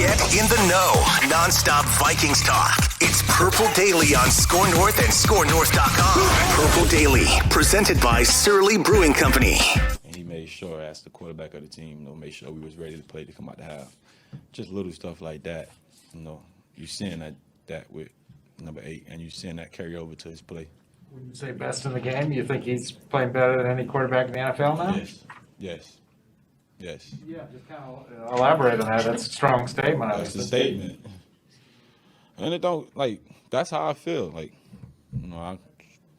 Get in the know. Non-stop Vikings talk. It's Purple Daily on Score North and ScoreNorth.com. Purple Daily, presented by Surly Brewing Company. And he made sure, asked the quarterback of the team, make sure we was ready to play to come out the half. Just little stuff like that. You're seeing that with number 8, and you're seeing that carry over to his play. Would you say best in the game? You think he's playing better than any quarterback in the NFL now? Yes. Yeah, just kind of elaborate on that. That's a strong statement. That's a statement. And it don't, that's how I feel.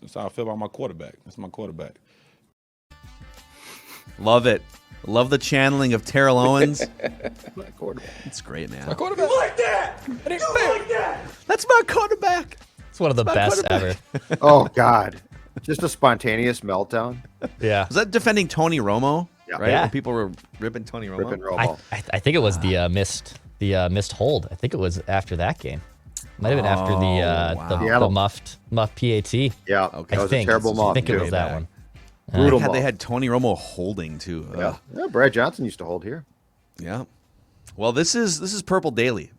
That's how I feel about my quarterback. That's my quarterback. Love it. Love the channeling of Terrell Owens. My quarterback. It's great, man. My quarterback. You like that? You like that? That's my quarterback. It's one of the best ever. Oh, God. Just a spontaneous meltdown. Yeah. Was that defending Tony Romo? Yeah. Right? Yeah. When people were ripping Tony Romo? Ripping Romo. I think it was the missed hold. I think it was after that game. Might have been after the muffed PAT. Yeah. Okay. That was a terrible muff, I think it too. was that one. Brutal They muff. had Tony Romo holding, too. Yeah. Brad Johnson used to hold here. Yeah. Well, this is Purple Daily.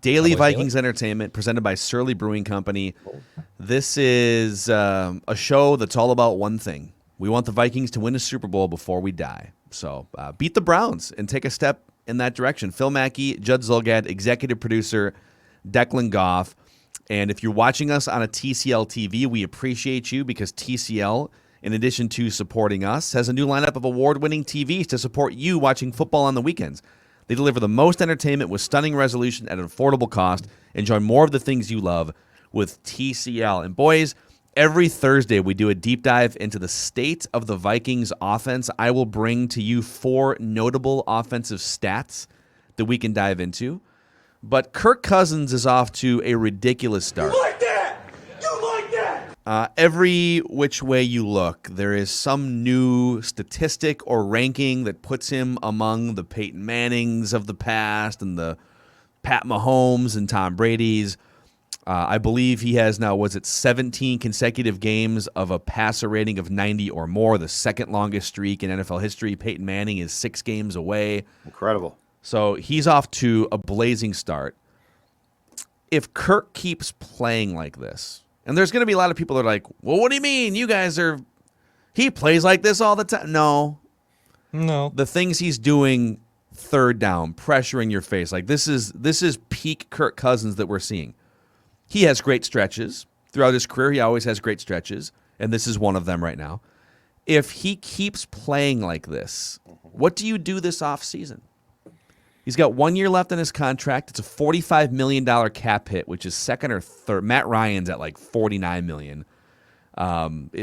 Daily Vikings Entertainment presented by Surly Brewing Company. This is a show that's all about one thing. We want the Vikings to win a Super Bowl before we die. So beat the Browns and take a step in that direction. Phil Mackey, Judd Zulgad, executive producer, Declan Goff. And if you're watching us on a TCL TV, we appreciate you because TCL, in addition to supporting us, has a new lineup of award-winning TVs to support you watching football on the weekends. They deliver the most entertainment with stunning resolution at an affordable cost. Enjoy more of the things you love with TCL. And boys, every Thursday we do a deep dive into the state of the Vikings offense. I will bring to you 4 notable offensive stats that we can dive into. But Kirk Cousins is off to a ridiculous start. You like that? You like that? Every which way you look, there is some new statistic or ranking that puts him among the Peyton Mannings of the past and the Pat Mahomes and Tom Brady's. I believe he has now, 17 consecutive games of a passer rating of 90 or more, the second longest streak in NFL history. Peyton Manning is 6 games away. Incredible. So he's off to a blazing start. If Kirk keeps playing like this, and there's going to be a lot of people that are like, well, what do you mean? He plays like this all the time. No. The things he's doing, third down, pressure in your face, this is peak Kirk Cousins that we're seeing. He has great stretches. Throughout his career, he always has great stretches, and this is one of them right now. If he keeps playing like this, what do you do this offseason? He's got 1 year left on his contract. It's a $45 million cap hit, which is second or third. Matt Ryan's at $49 million.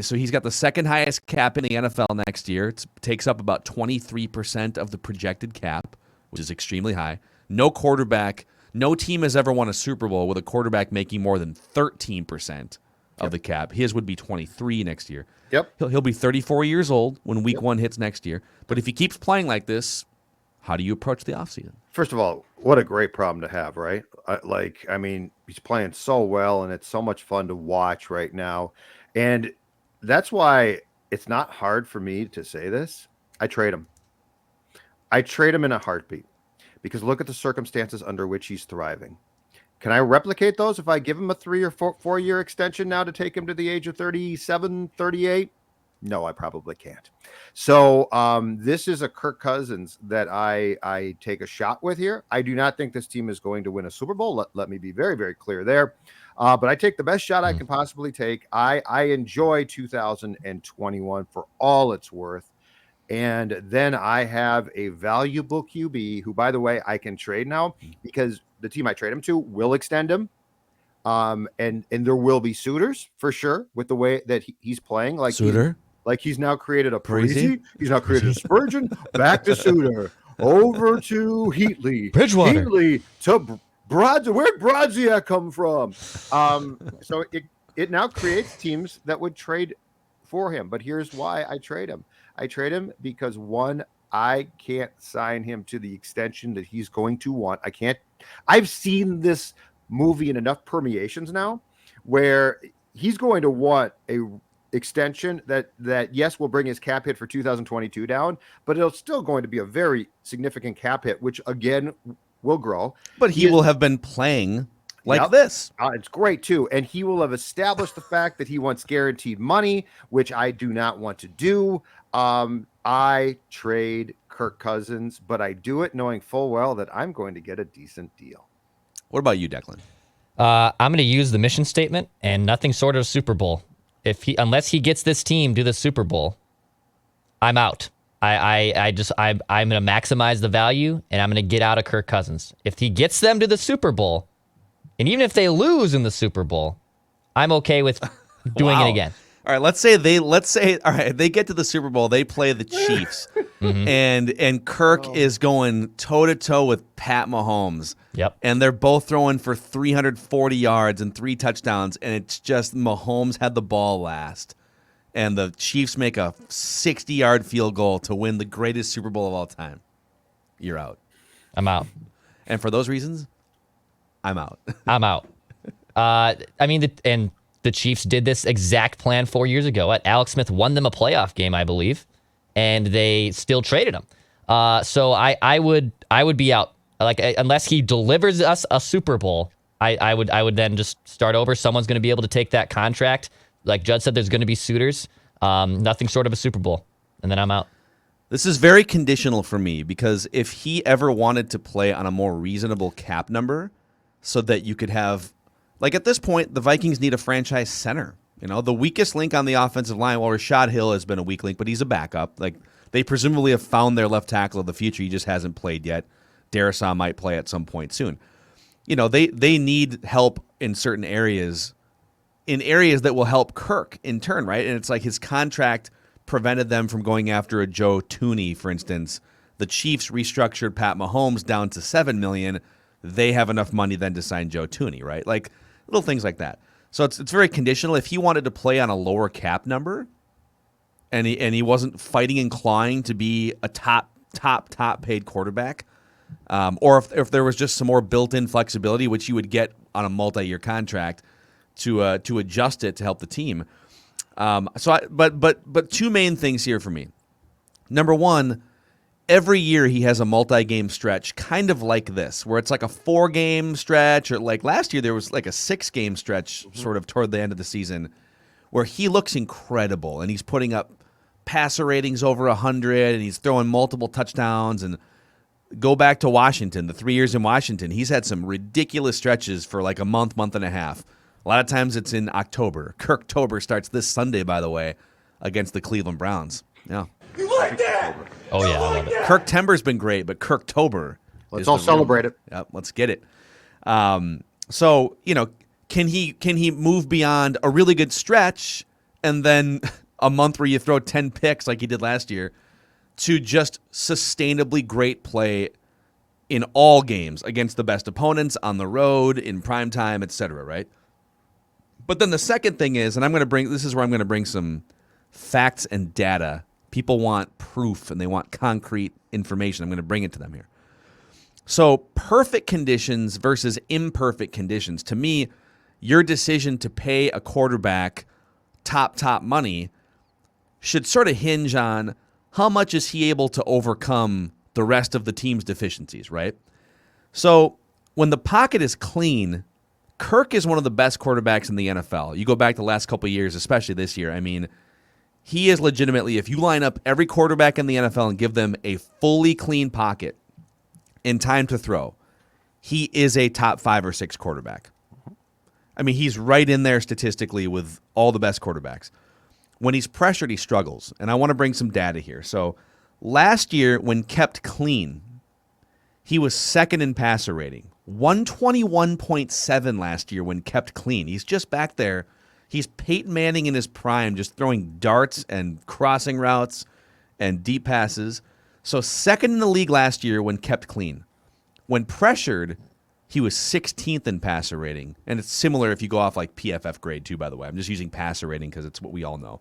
So he's got the second highest cap in the NFL next year. It takes up about 23% of the projected cap, which is extremely high. No quarterback, no team has ever won a Super Bowl with a quarterback making more than 13% of the cap. His would be 23 next year. Yep. He'll be 34 years old when week 1 hits next year. But if he keeps playing like this, how do you approach the offseason? First of all, what a great problem to have, right? He's playing so well, and it's so much fun to watch right now. And that's why it's not hard for me to say this. I trade him. I trade him in a heartbeat because look at the circumstances under which he's thriving. Can I replicate those if I give him a 3 or 4 year extension now to take him to the age of 37, 38? No, I probably can't. So this is a Kirk Cousins that I take a shot with here. I do not think this team is going to win a Super Bowl. Let me be very, very clear there. But I take the best shot I can possibly take. I enjoy 2021 for all it's worth. And then I have a valuable QB who, by the way, I can trade now because the team I trade him to will extend him. And there will be suitors for sure with the way that he's playing. He's now created a Parisi. He's now created a Spurgeon. Back to Suter. Over to Heatley. Bridgewater. Heatley to Brodziak. Where'd Brodziak come from? So it now creates teams that would trade for him. But here's why I trade him. I trade him because, one, I can't sign him to the extension that he's going to want. I can't. I've seen this movie in enough permeations now where he's going to want a extension that yes will bring his cap hit for 2022 down, but it'll still going to be a very significant cap hit, which again will grow. But he will have been playing like this. It's great too. And he will have established the fact that he wants guaranteed money, which I do not want to do. I trade Kirk Cousins, but I do it knowing full well that I'm going to get a decent deal. What about you, Declan? I'm going to use the mission statement and nothing short of Super Bowl. Unless he gets this team to the Super Bowl, I'm out. I'm going to maximize the value and I'm going to get out of Kirk Cousins. If he gets them to the Super Bowl, and even if they lose in the Super Bowl, I'm okay with doing it again. All right, let's say they get to the Super Bowl, they play the Chiefs, and Kirk is going toe to toe with Pat Mahomes. Yep. And they're both throwing for 340 yards and 3 touchdowns, and it's just Mahomes had the ball last. And the Chiefs make a 60-yard field goal to win the greatest Super Bowl of all time. You're out. I'm out. And for those reasons, I'm out. I'm out. The Chiefs did this exact plan 4 years ago. Alex Smith won them a playoff game, I believe, and they still traded him. So I would be out. Unless he delivers us a Super Bowl, I would then just start over. Someone's going to be able to take that contract. Like Judd said, there's going to be suitors. Nothing short of a Super Bowl, and then I'm out. This is very conditional for me because if he ever wanted to play on a more reasonable cap number so that you could have, like at this point, the Vikings need a franchise center. You know, the weakest link on the offensive line, well, Rashad Hill has been a weak link, but he's a backup. Like they presumably have found their left tackle of the future. He just hasn't played yet. Darisaw might play at some point soon. You know, they need help in certain areas, that will help Kirk in turn, right? And it's like his contract prevented them from going after a Joe Tooney, for instance. The Chiefs restructured Pat Mahomes down to $7 million. They have enough money then to sign Joe Tooney, right? Like little things like that. So it's very conditional. If he wanted to play on a lower cap number, and he wasn't fighting and clawing to be a top paid quarterback, or if there was just some more built-in flexibility, which you would get on a multi-year contract to adjust it to help the team. But two main things here for me. Number one, every year he has a multi-game stretch kind of like this, where it's like a 4-game stretch, or like last year there was like a 6-game stretch sort of toward the end of the season where he looks incredible and he's putting up passer ratings over 100 and he's throwing multiple touchdowns. And go back to Washington, the 3 years in Washington, he's had some ridiculous stretches for like a month and a half. A lot of times it's in October. Kirktober starts this Sunday, by the way, against the Cleveland Browns. Yeah. You like that? Oh, yeah, I love it. Kirktember's been great, but Kirktober. Let's all celebrate it. Yep, let's get it. So, you know, can he move beyond a really good stretch and then a month where you throw 10 picks like he did last year to just sustainably great play in all games against the best opponents, on the road, in prime time, etc., right? But then the second thing is, and this is where I'm going to bring some facts and data. People want proof and they want concrete information. I'm going to bring it to them here. So perfect conditions versus imperfect conditions. To me, your decision to pay a quarterback top money should sort of hinge on how much is he able to overcome the rest of the team's deficiencies, right? So when the pocket is clean, Kirk is one of the best quarterbacks in the NFL. You go back the last couple of years, especially this year. I mean, he is legitimately, if you line up every quarterback in the NFL and give them a fully clean pocket in time to throw, he is a top 5 or 6 quarterback. I mean, he's right in there statistically with all the best quarterbacks. When he's pressured, he struggles. And I want to bring some data here. So last year, when kept clean, he was second in passer rating. 121.7 last year when kept clean. He's just back there. He's Peyton Manning in his prime, just throwing darts and crossing routes and deep passes. So second in the league last year when kept clean. When pressured, he was 16th in passer rating. And it's similar if you go off like PFF grade too, by the way. I'm just using passer rating because it's what we all know.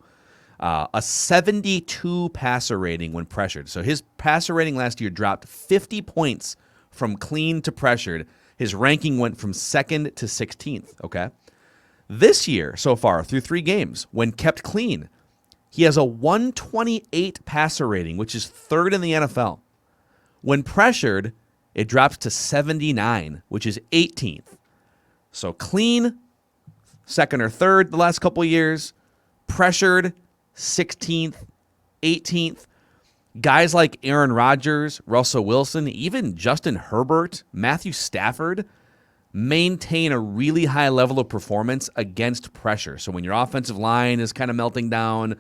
A 72 passer rating when pressured. So his passer rating last year dropped 50 points from clean to pressured. His ranking went from 2nd to 16th, okay? This year, so far, through 3 games, when kept clean, he has a 128 passer rating, which is 3rd in the NFL. When pressured, It drops to 79, which is 18th. So clean, second or third the last couple of years. Pressured, 16th, 18th. Guys like Aaron Rodgers, Russell Wilson, even Justin Herbert, Matthew Stafford maintain a really high level of performance against pressure. So when your offensive line is kind of melting down,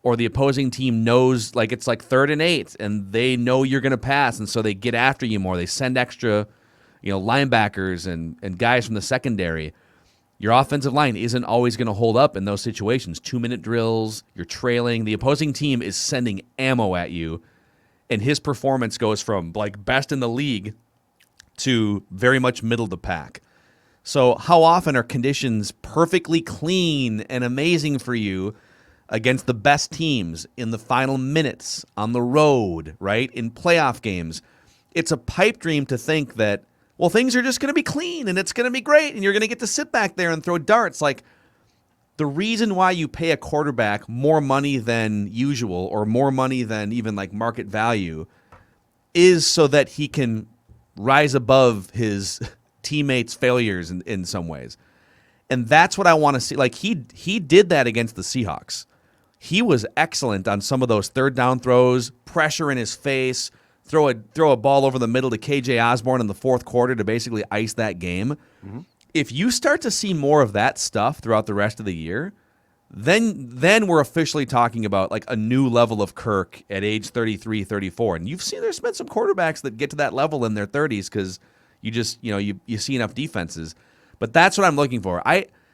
or the opposing team knows like it's like 3rd and 8 and they know you're going to pass, and so they get after you more. They send extra, linebackers and guys from the secondary. Your offensive line isn't always going to hold up in those situations. 2-minute drills, you're trailing. The opposing team is sending ammo at you, and his performance goes from like best in the league to very much middle of the pack. So how often are conditions perfectly clean and amazing for you against the best teams in the final minutes, on the road, right? In playoff games? It's a pipe dream to think that, well, things are just going to be clean and it's going to be great and you're going to get to sit back there and throw darts. Like, the reason why you pay a quarterback more money than usual, or more money than even like market value, is so that he can rise above his teammates' failures in some ways. And that's what I want to see. Like, he did that against the Seahawks. He was excellent on some of those third down throws, pressure in his face, throw a ball over the middle to KJ Osborne in the fourth quarter to basically ice that game. Mm-hmm. If you start to see more of that stuff throughout the rest of the year, then we're officially talking about like a new level of Kirk at age 33, 34. And there's been some quarterbacks that get to that level in their 30s because you just, you see enough defenses. But that's what I'm looking for.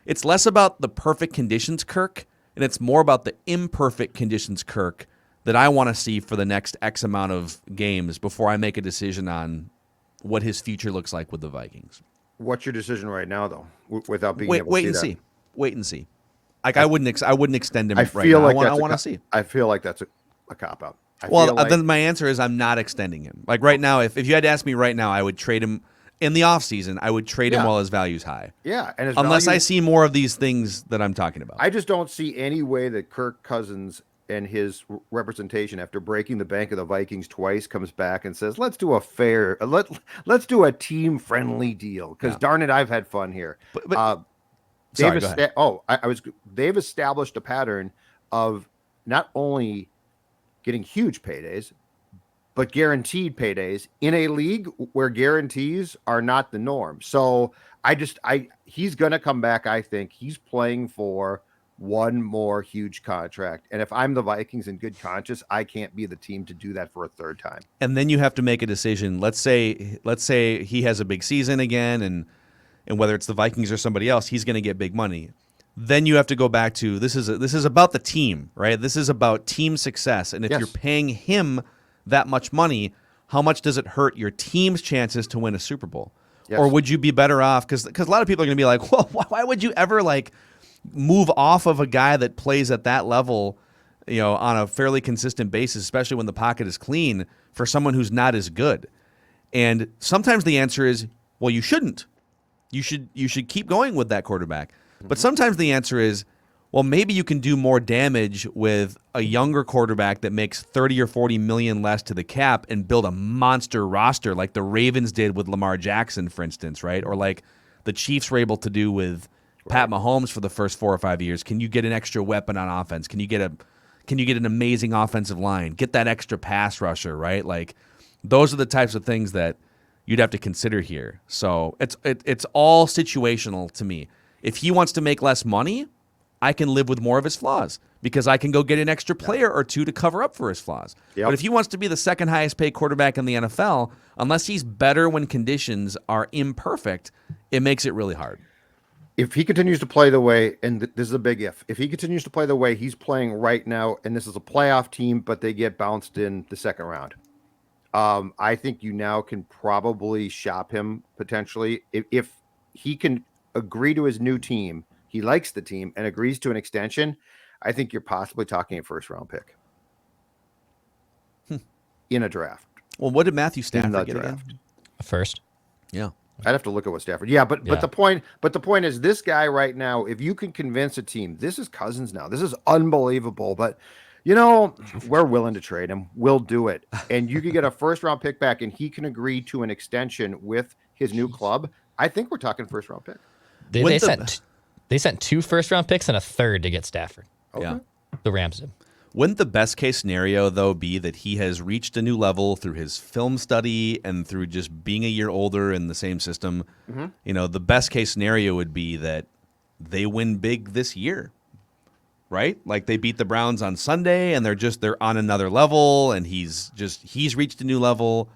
It's less about the perfect conditions Kirk, and it's more about the imperfect conditions Kirk that I want to see for the next X amount of games before I make a decision on what his future looks like with the Vikings. What's your decision right now, though, without being able to see that? Wait and see. Like, I wouldn't extend him I right feel now. like I want to see. I feel like that's a cop-out. Then my answer is I'm not extending him. Like, right now, if you had to ask me right now, I would trade him in the offseason. I would trade him while his value's high. Yeah. And unless I see more of these things that I'm talking about. I just don't see any way that Kirk Cousins and his representation, after breaking the bank of the Vikings twice, comes back and says, let's do a team-friendly deal. Because darn it, I've had fun here. They've established a pattern of not only getting huge paydays, but guaranteed paydays in a league where guarantees are not the norm. So he's going to come back. I think he's playing for one more huge contract. And if I'm the Vikings in good conscience, I can't be the team to do that for a third time. And then you have to make a decision. Let's say he has a big season again, and whether it's the Vikings or somebody else, he's going to get big money. Then you have to go back to this is about the team, right? This is about team success. And if you're paying him that much money, how much does it hurt your team's chances to win a Super Bowl? Yes. Or would you be better off? Because a lot of people are going to be like, well, why would you ever move off of a guy that plays at that level, on a fairly consistent basis, especially when the pocket is clean, for someone who's not as good? And sometimes the answer is, well, you shouldn't. You should keep going with that quarterback. Mm-hmm. But sometimes the answer is, well, maybe you can do more damage with a younger quarterback that makes 30 or 40 million less to the cap and build a monster roster like the Ravens did with Lamar Jackson, for instance, right? Or like the Chiefs were able to do with Pat Mahomes for the first 4 or 5 years. Can you get an extra weapon on offense? Can you get an amazing offensive line? Get that extra pass rusher, right? Like, those are the types of things that you'd have to consider here. So it's all situational to me. If he wants to make less money, I can live with more of his flaws because I can go get an extra player or two to cover up for his flaws. Yep. But if he wants to be the second highest paid quarterback in the NFL, unless he's better when conditions are imperfect, it makes it really hard. If he continues to play the way, and this is a big if he continues to play the way he's playing right now, and this is a playoff team, but they get bounced in the second round, I think you now can probably shop him potentially. If he can agree to his new team, he likes the team and agrees to an extension, I think you're possibly talking a first-round pick in a draft. Well, what did Matthew Stafford get again? First. Yeah. I'd have to look at what Stafford. Yeah, but the point is, this guy right now, if you can convince a team, this is Cousins now. This is unbelievable. But You know, we're willing to trade him. We'll do it. And you could get a first-round pick back, and he can agree to an extension with his new club. I think we're talking first-round pick. They sent 2 first-round picks and a third to get Stafford. Okay. Yeah. The Rams did. Wouldn't the best case scenario, though, be that he has reached a new level through his film study and through just being a year older in the same system? Mm-hmm. You know, the best case scenario would be that they win big this year, right? Like they beat the Browns on Sunday and they're on another level and he's reached a new level.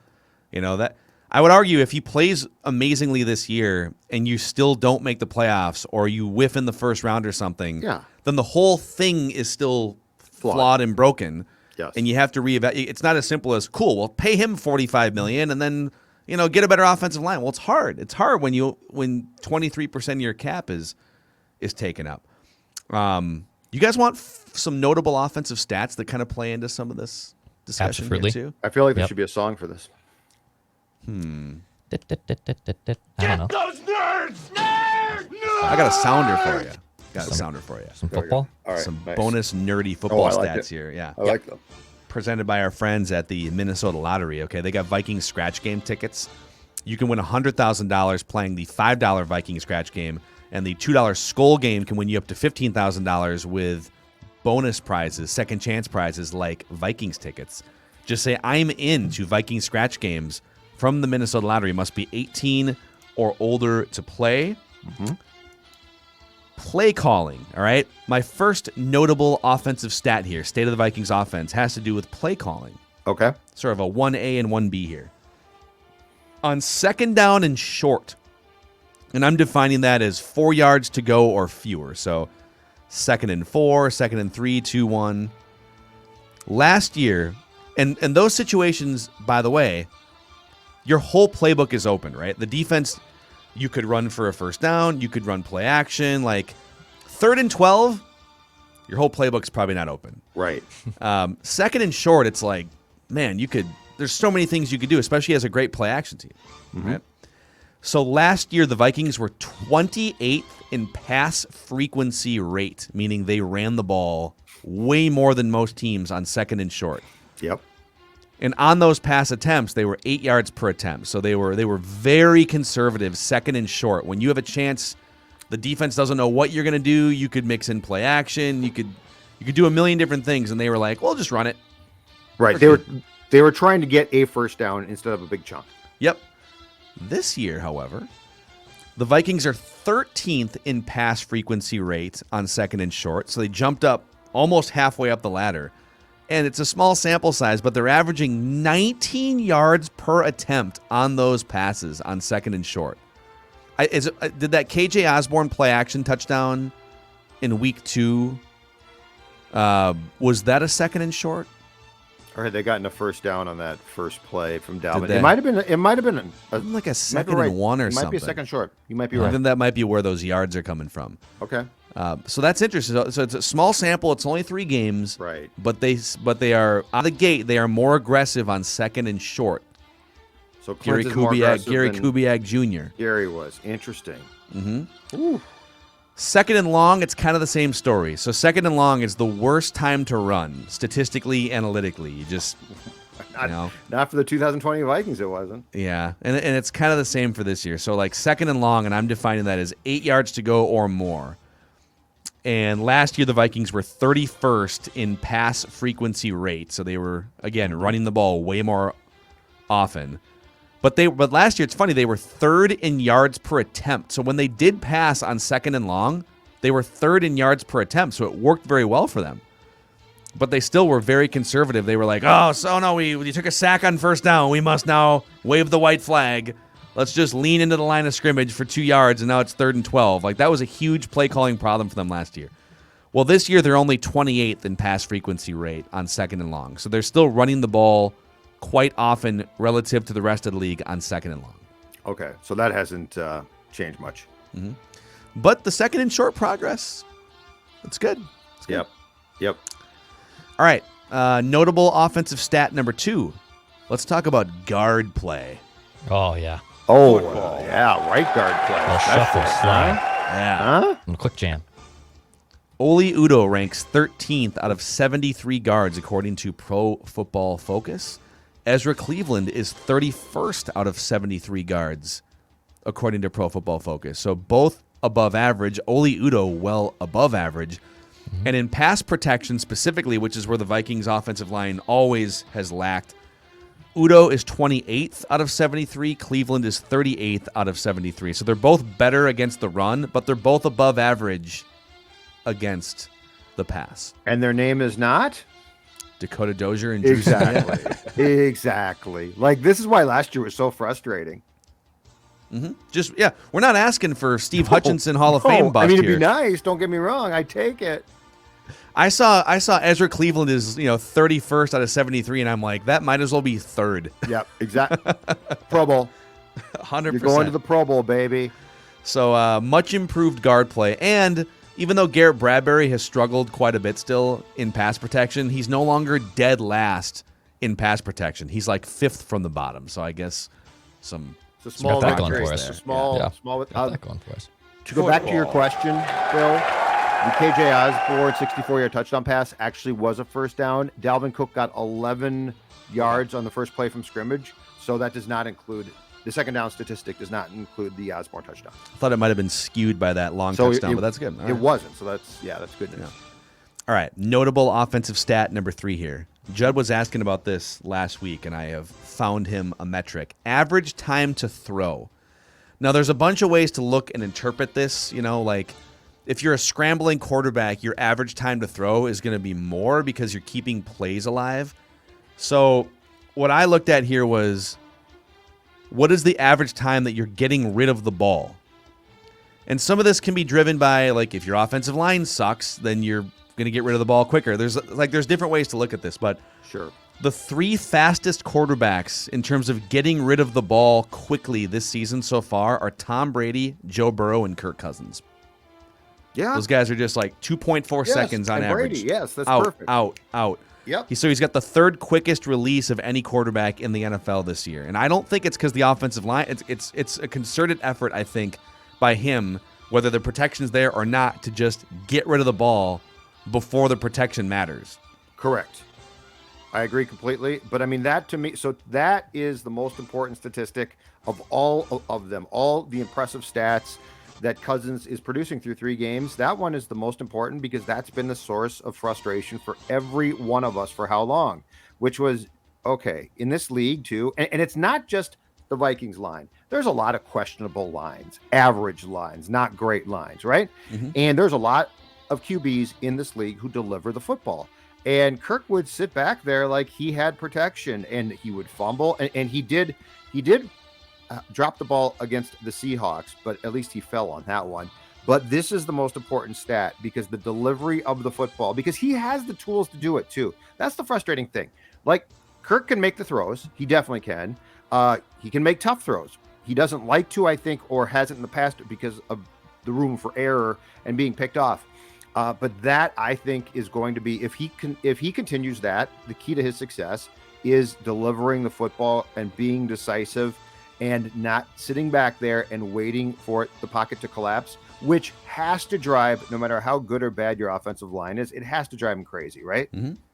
You know, that I would argue if he plays amazingly this year and you still don't make the playoffs or you whiff in the first round or something, then the whole thing is still flawed and broken. Yes. And you have to reevaluate. It's not as simple as, cool, well, pay him $45 million and then, you know, get a better offensive line. Well, it's hard. It's hard when 23% of your cap is taken up. You guys want some notable offensive stats that kind of play into some of this discussion here too? I feel like there should be a song for this. I don't know. Those nerds! Nerds! I got a sounder for you. Some football? All right, Some nice. bonus nerdy football I like stats it. here. Yeah. I like them. Presented by our friends at the Minnesota Lottery. Okay, they got Viking scratch game tickets. You can win $100,000 playing the $5 Viking scratch game, and the $2 Skull game can win you up to $15,000 with bonus prizes, second chance prizes like Vikings tickets. Just say, I'm into Viking scratch games from the Minnesota Lottery. Must be 18 or older to play. Mm-hmm. Playcalling, all right? My first notable offensive stat here, state of the Vikings offense, has to do with playcalling. Okay. Sort of a 1A and 1B here. On second down and short, and I'm defining that as 4 yards to go or fewer. So 2nd and 4, 2nd and 3, 2, 1. Last year, and those situations, by the way, your whole playbook is open, right? The defense, you could run for a first down, you could run play action. Like 3rd and 12, your whole playbook's probably not open. Right. 2nd and short, it's like, man, there's so many things you could do, especially as a great play action team, right? So last year, the Vikings were 28th in pass frequency rate, meaning they ran the ball way more than most teams on 2nd and short. Yep. And on those pass attempts, they were 8 yards per attempt. So they were very conservative, 2nd and short. When you have a chance, the defense doesn't know what you're going to do. You could mix in play action. You could do a million different things. And they were like, well, just run it. Right. They were trying to get a first down instead of a big chunk. Yep. This year, however, the Vikings are 13th in pass frequency rate on 2nd and short. So they jumped up almost halfway up the ladder. And it's a small sample size, but they're averaging 19 yards per attempt on those passes on 2nd and short. Did that KJ Osborne play action touchdown in week 2? Was that a 2nd and short? Or had they gotten a first down on that first play from Dalvin? they? It might have been Like a 2nd and 1 or something. It might be a second short. You might be Then right. that might be where those yards are coming from. Okay. So that's interesting. So it's a small sample. It's only 3 games. Right. But they are out of the gate. They are more aggressive on 2nd and short. So Gary Clint is more aggressive than Kubiak Jr. Gary was. Interesting. 2nd and long, it's kind of the same story. So 2nd and long is the worst time to run, statistically, analytically. You just, Not for the 2020 Vikings, it wasn't. yeah. And it's kind of the same for this year. So like 2nd and long, and I'm defining that as 8 yards to go or more. And last year, the Vikings were 31st in pass frequency rate. So they were, again, running the ball way more often. But last year, it's funny, they were 3rd in yards per attempt. So when they did pass on 2nd and long, they were 3rd in yards per attempt. So it worked very well for them. But they still were very conservative. They were like, we took a sack on first down. We must now wave the white flag. Let's just lean into the line of scrimmage for 2 yards, and now it's 3rd and 12. Like, that was a huge play calling problem for them last year. Well, this year, they're only 28th in pass frequency rate on 2nd and long. So they're still running the ball quite often relative to the rest of the league on 2nd and long. Okay, so that hasn't changed much. But the 2nd and short progress, it's good. It's good. Yep. All right, notable offensive stat number 2. Let's talk about guard play. Oh, yeah. Oh, yeah, right guard play. Shuffle slide. Yeah. Huh? And quick jam. Oli Udoh ranks 13th out of 73 guards according to Pro Football Focus. Ezra Cleveland is 31st out of 73 guards according to Pro Football Focus. So both above average. Oli Udoh well above average. And in pass protection specifically, which is where the Vikings offensive line always has lacked, Udoh is 28th out of 73. Cleveland is 38th out of 73. So they're both better against the run, but they're both above average against the pass. And their name is not? Dakota Dozier and Drew Exactly. Exactly. Like, this is why last year was so frustrating. Just, yeah, we're not asking for Steve Hutchinson Hall of Fame bust I mean, it'd here. be nice. Don't get me wrong. I take it. I saw Ezra Cleveland is 31st out of 73, and I'm like, that might as well be third. Yep, exactly. Pro Bowl. 100%. You're going to the Pro Bowl, baby. So much improved guard play, and even though Garrett Bradbury has struggled quite a bit still in pass protection, he's no longer dead last in pass protection. He's like 5th from the bottom. So I guess some. It's a small Got that going victory. for It's us. a small. Got that going for us. To go back to your question, Bill, the KJ Osborne 64-yard touchdown pass actually was a first down. Dalvin Cook got 11 yards on the first play from scrimmage, so that does not include the second down statistic. Does not include the Osborne touchdown. I thought it might have been skewed by that long touchdown, but that's good. All It right. wasn't, so that's good news. Yeah. All right, notable offensive stat number 3 here. Judd was asking about this last week, and I have found him a metric. Average time to throw. Now, there's a bunch of ways to look and interpret this. Like if you're a scrambling quarterback, your average time to throw is going to be more because you're keeping plays alive. So what I looked at here was, what is the average time that you're getting rid of the ball? And some of this can be driven by, like, if your offensive line sucks, then you're going to get rid of the ball quicker. There's different ways to look at this, but Sure. the 3 fastest quarterbacks in terms of getting rid of the ball quickly this season so far are Tom Brady, Joe Burrow, and Kirk Cousins. Yeah. Those guys are just like 2.4 Yes, seconds on and average. Brady, yes, that's out, perfect. Out. Yep. So he's got the 3rd quickest release of any quarterback in the NFL this year. And I don't think it's because the offensive line, it's a concerted effort, I think, by him, whether the protection's there or not, to just get rid of the ball before the protection matters. Correct. I agree completely. But I mean, that to me, so that is the most important statistic of all of them, all the impressive stats that Cousins is producing through 3 games. That one is the most important because that's been the source of frustration for every one of us for how long, which was, okay, in this league too. And it's not just the Vikings line. There's a lot of questionable lines, average lines, not great lines, right? And there's a lot of QBs in this league who deliver the football. And Kirk would sit back there like he had protection, and he would fumble, and he did drop the ball against the Seahawks, but at least he fell on that one. But this is the most important stat because the delivery of the football, because he has the tools to do it too. That's the frustrating thing. Like, Kirk can make the throws. He definitely can. He can make tough throws. He doesn't like to, I think, or hasn't in the past because of the room for error and being picked off. But that, I think, is going to be, if he continues that, the key to his success is delivering the football and being decisive and not sitting back there and waiting for the pocket to collapse, which has to drive, no matter how good or bad your offensive line is, it has to drive him crazy, right?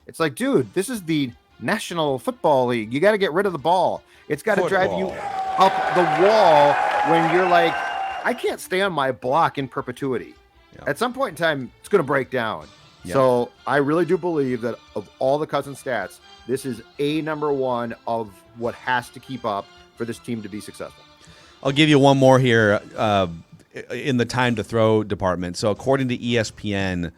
It's like, dude, this is the National Football League. You got to get rid of the ball. It's got to drive you up the wall when you're like, I can't stay on my block in perpetuity. At some point in time, it's going to break down. So I really do believe that of all the Cousins stats, this is number 1 of what has to keep up for this team to be successful. I'll give you one more here in the time to throw department. So according to ESPN,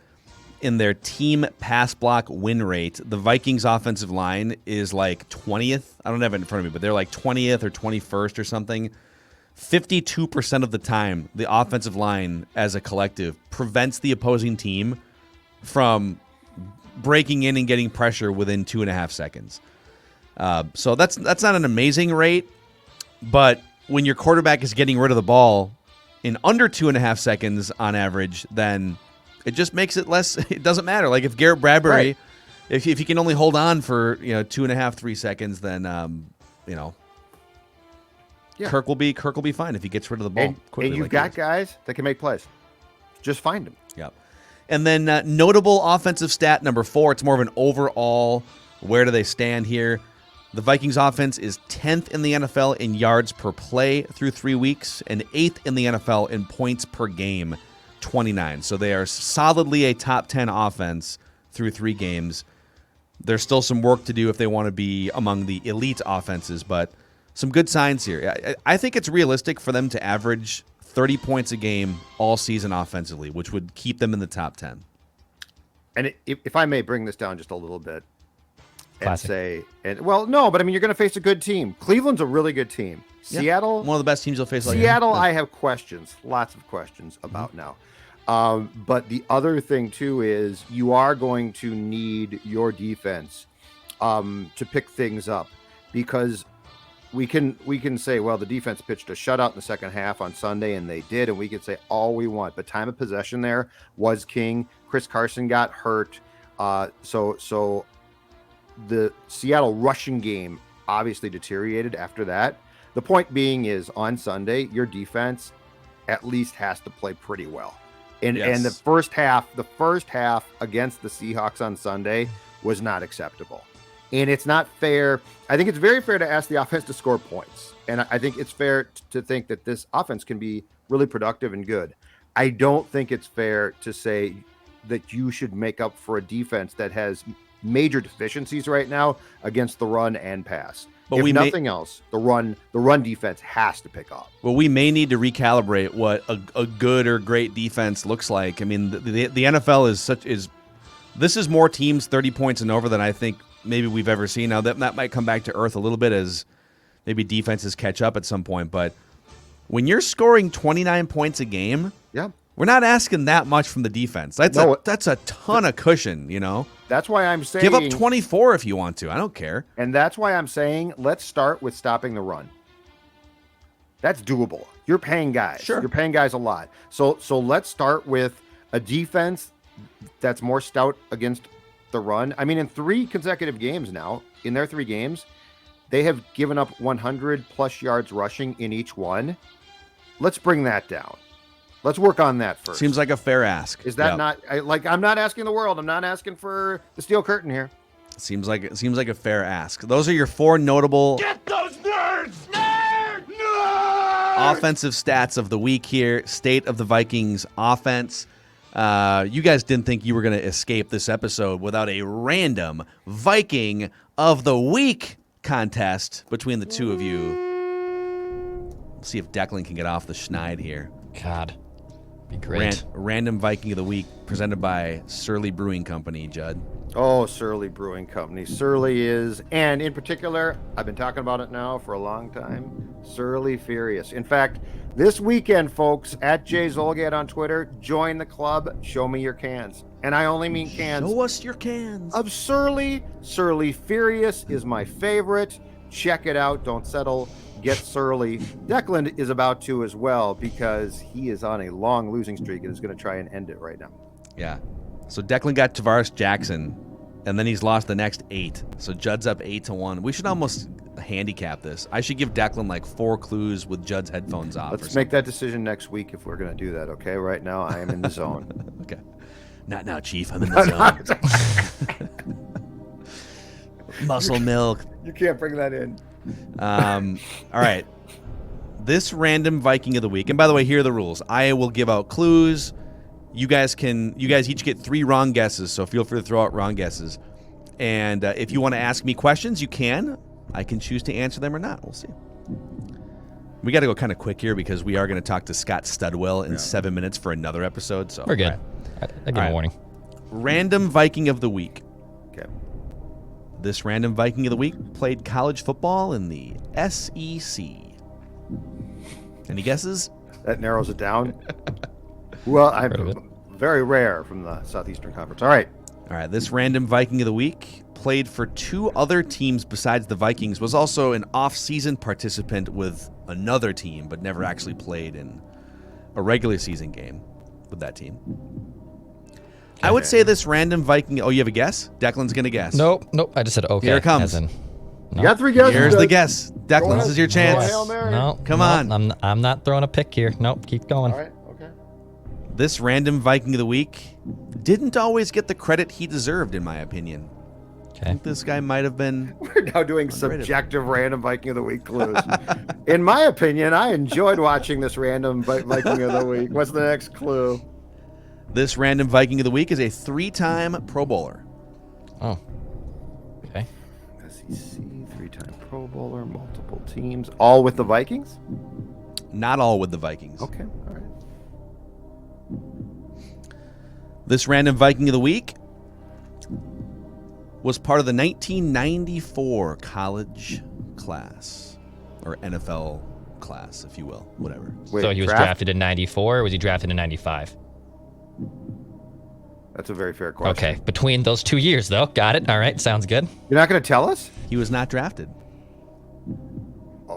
in their team pass block win rate, the Vikings offensive line is like 20th. I don't have it in front of me, but they're like 20th or 21st or something. 52% of the time, the offensive line as a collective prevents the opposing team from breaking in and getting pressure within 2.5 seconds. So that's not an amazing rate, but when your quarterback is getting rid of the ball in under 2.5 seconds on average, then it just makes it less. It doesn't matter. Like if Garrett Bradbury, Right. if he can only hold on for 2.5, 3 seconds, then Yeah. Kirk will be fine if he gets rid of the ball quickly. And you've like got he is. guys that can make plays. Just find them. Yep. And then notable offensive stat number 4. It's more of an overall, where do they stand here? The Vikings offense is 10th in the NFL in yards per play through 3 weeks and 8th in the NFL in points per game, 29. So they are solidly a top 10 offense through 3 games. There's still some work to do if they want to be among the elite offenses, but some good signs here. I think it's realistic for them to average 30 points a game all season offensively, which would keep them in the top 10. And if I may bring this down just a little bit and Classic. say, no, but I mean, you're going to face a good team. Cleveland's a really good team. Yeah. Seattle, One of the best teams you'll face. Seattle, I have questions, lots of questions about now. But the other thing too is you are going to need your defense to pick things up, because we can say, well, the defense pitched a shutout in the second half on Sunday, and they did, and we could say all we want, but time of possession there was king. Chris Carson got hurt, so the Seattle rushing game obviously deteriorated after that. The point being is, on Sunday, your defense at least has to play pretty well. And the first half against the Seahawks on Sunday was not acceptable. And it's not fair. I think it's very fair to ask the offense to score points. And I think it's fair to think that this offense can be really productive and good. I don't think it's fair to say that you should make up for a defense that has major deficiencies right now against the run and pass. But if nothing else, the run defense has to pick up. Well, we may need to recalibrate what a good or great defense looks like. I mean, the NFL this is more teams 30 points and over than I think maybe we've ever seen. Now that might come back to earth a little bit as maybe defenses catch up at some point. But when you're scoring 29 points a game, we're not asking that much from the defense. That's a ton of cushion, you know. That's why I'm saying give up 24 if you want to. I don't care. And that's why I'm saying let's start with stopping the run. That's doable. You're paying guys. Sure. You're paying guys a lot. So let's start with a defense that's more stout against the run. I mean, in 3 consecutive games now, in their 3 games, they have given up 100 plus yards rushing in each one. Let's bring that down. Let's work on that first. Seems like a fair ask. Is that not I'm not asking the world. I'm not asking for the steel curtain here. Seems like a fair ask. Those are your 4 notable Get those nerds! Nerds! offensive stats of the week here. State of the Vikings offense. You guys didn't think you were going to escape this episode without a random Viking of the Week contest between the two of you. We'll see if Declan can get off the schneid here. God, be great. Random Viking of the Week presented by Surly Brewing Company, Judd. Oh, Surly Brewing Company. Surly is, and in particular, I've been talking about it now for a long time, Surly Furious. In fact, this weekend, folks, at Jay Zolgad on Twitter, join the club, show me your cans. And I only mean cans Show us your cans. of Surly. Surly Furious is my favorite. Check it out. Don't settle. Get Surly. Declan is about to as well, because he is on a long losing streak and is going to try and end it right now. Yeah. So Declan got Tavares Jackson, and then he's lost the next 8. So Judd's up 8-1. We should almost handicap this. I should give Declan like 4 clues with Judd's headphones off. Let's make that decision next week if we're going to do that, okay? Right now, I am in the zone. Okay. Not now, Chief. I'm in the zone. Muscle milk. You can't bring that in. All right. This random Viking of the week. And by the way, here are the rules. I will give out clues. You guys each get 3 wrong guesses, so feel free to throw out wrong guesses. And if you want to ask me questions, you can. I can choose to answer them or not. We'll see. We got to go kind of quick here because we are going to talk to Scott Studwell in 7 minutes for another episode. So We're good. All I give a warning. Random Viking of the week. Okay. This random Viking of the week played college football in the SEC. Any guesses? That narrows it down. Well, Heard of it. I'm very rare from the Southeastern Conference. All right. This random Viking of the week played for 2 other teams besides the Vikings, was also an off-season participant with another team, but never actually played in a regular season game with that team. I would say this random Viking... Oh, you have a guess? Declan's going to guess. Nope. I just said okay. Here it comes. As in, You got 3 guesses. Here's the Doug. guess. Go Declan, this ahead. is your Go chance. Hail Mary. no. Come no, on. I'm not throwing a pick here. Nope. Keep going. All right. Okay. This random Viking of the week didn't always get the credit he deserved, in my opinion. I Okay. think this guy might have been. We're now doing subjective random Viking of the week clues. In my opinion, I enjoyed watching this random Viking of the week. What's the next clue? This random Viking of the week is a 3-time Pro Bowler. Oh. Okay. SEC, 3-time Pro Bowler, multiple teams, all with the Vikings? Not all with the Vikings. Okay, all right. This random Viking of the week was part of the 1994 college class, or NFL class, if you will, whatever. Wait, So he was drafted in 94, or was he drafted in 95? That's a very fair question. Okay. Between those 2 years, though. Got it. All right. Sounds good. You're not going to tell us? He was not drafted. Oh.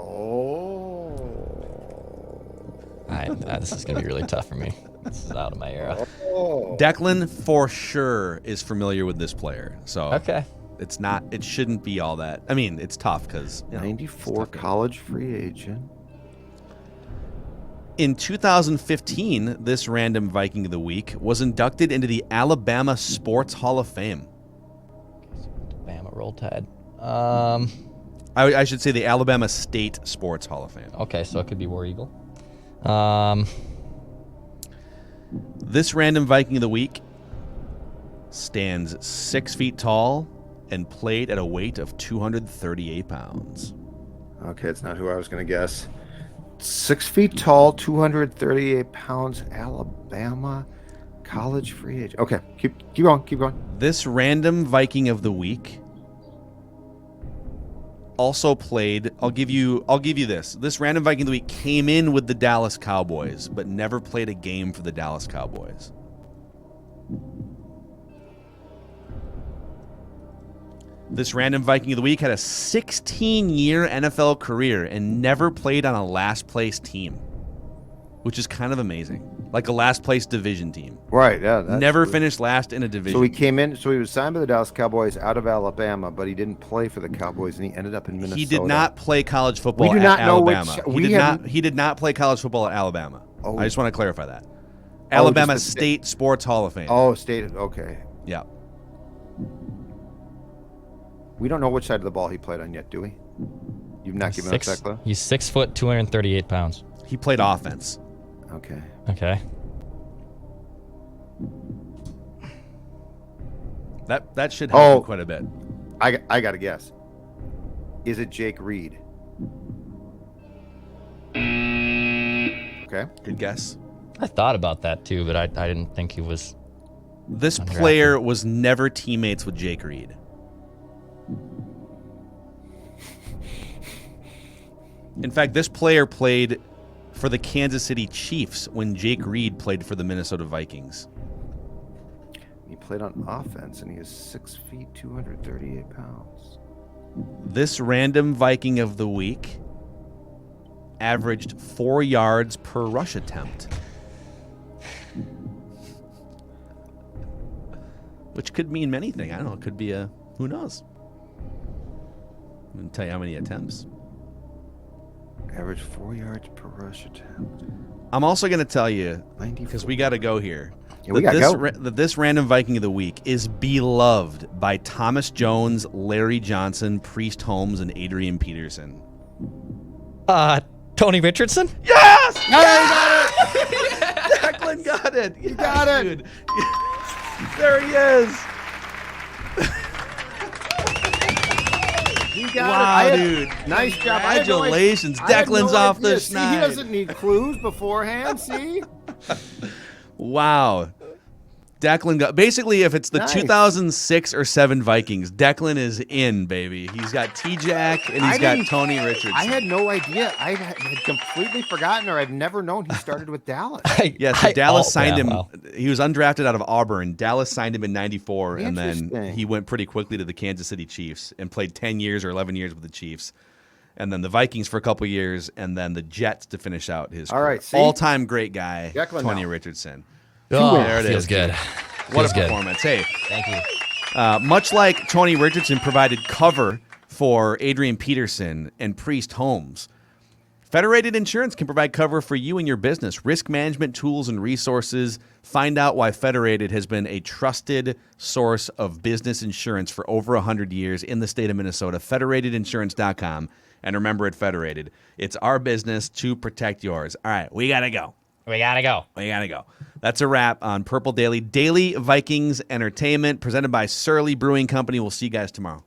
All right. This is going to be really tough for me. This is out of my era. Oh. Declan for sure is familiar with this player, so Okay. it's not. It shouldn't be all that. I mean, it's tough because 94 college free agent. in 2015, this random Viking of the week was inducted into the Alabama Sports Hall of Fame. Bama roll tide. I should say the Alabama State Sports Hall of Fame. Okay, so it could be War Eagle. This random Viking of the week stands 6 feet tall and played at a weight of 238 pounds. Okay, it's not who I was going to guess. 6 feet tall, 238 pounds, Alabama college free agent. Okay, keep going. This random Viking of the week also played. I'll give you this. This random Viking of the week came in with the Dallas Cowboys, but never played a game for the Dallas Cowboys. This random Viking of the week had a 16-year NFL career and never played on a last-place team, which is kind of amazing. Like a last-place division team. Right, yeah. Never finished last in a division. So he came in, so he was signed by the Dallas Cowboys out of Alabama, but he didn't play for the Cowboys, and he ended up in Minnesota. He did not play college football We do at not know Alabama. which- He did not play college football at Alabama. Oh. I just want to clarify that. Alabama just the State Sports Hall of Fame. Oh, stated. Okay. Yeah. We don't know which side of the ball he played on yet, do we? You've not given us that clue? He's 6 foot, 238 pounds. He played offense. Okay. Okay. That should help Oh. him quite a bit. I got to guess. Is it Jake Reed? Okay. Good guess. I thought about that too, but I didn't think he was. This Undrafted. player was never teammates with Jake Reed. In fact, this player played for the Kansas City Chiefs when Jake Reed played for the Minnesota Vikings. He played on offense, and he is 6 feet, 238 pounds. This random Viking of the week averaged 4 yards per rush attempt, which could mean many things. I don't know. It could be a who knows. I'm going to tell you how many attempts. Average 4 yards per rush attempt. I'm also going to tell you, 94. because we got to go here, Yeah, we gotta go. that this random Viking of the week is beloved by Thomas Jones, Larry Johnson, Priest Holmes, and Adrian Peterson. Tony Richardson? Yes! Declan got it. You got it. Dude. There he is. He got Wow, it. dude. Nice job. I had no idea- Congratulations. I had Declan's no off idea. the See, schneid. he doesn't need clues beforehand. See? Wow. Declan got basically if it's the Nice. 2006 or 7 Vikings, Declan is in, baby. He's got T-Jack and he's got Tony Richardson. I had no idea. I had completely forgotten, or I've never known he started with Dallas. Yeah, so Dallas signed him. Wow. He was undrafted out of Auburn. Dallas signed him in 94, and then Interesting. he went pretty quickly to the Kansas City Chiefs and played 10 years or 11 years with the Chiefs. And then the Vikings for a couple years, and then the Jets to finish out his All right, see? all-time great guy, Declan Tony now. Richardson. Oh, There it feels is. good. What Feels a good. performance. Hey, Thank you. much like Tony Richardson provided cover for Adrian Peterson and Priest Holmes, Federated Insurance can provide cover for you and your business, risk management tools and resources. Find out why Federated has been a trusted source of business insurance for over 100 years in the state of Minnesota. Federatedinsurance.com. And remember, at Federated, it's our business to protect yours. All right, we got to go. We gotta go. We got to go. That's a wrap on Purple Daily. Daily Vikings Entertainment presented by Surly Brewing Company. We'll see you guys tomorrow.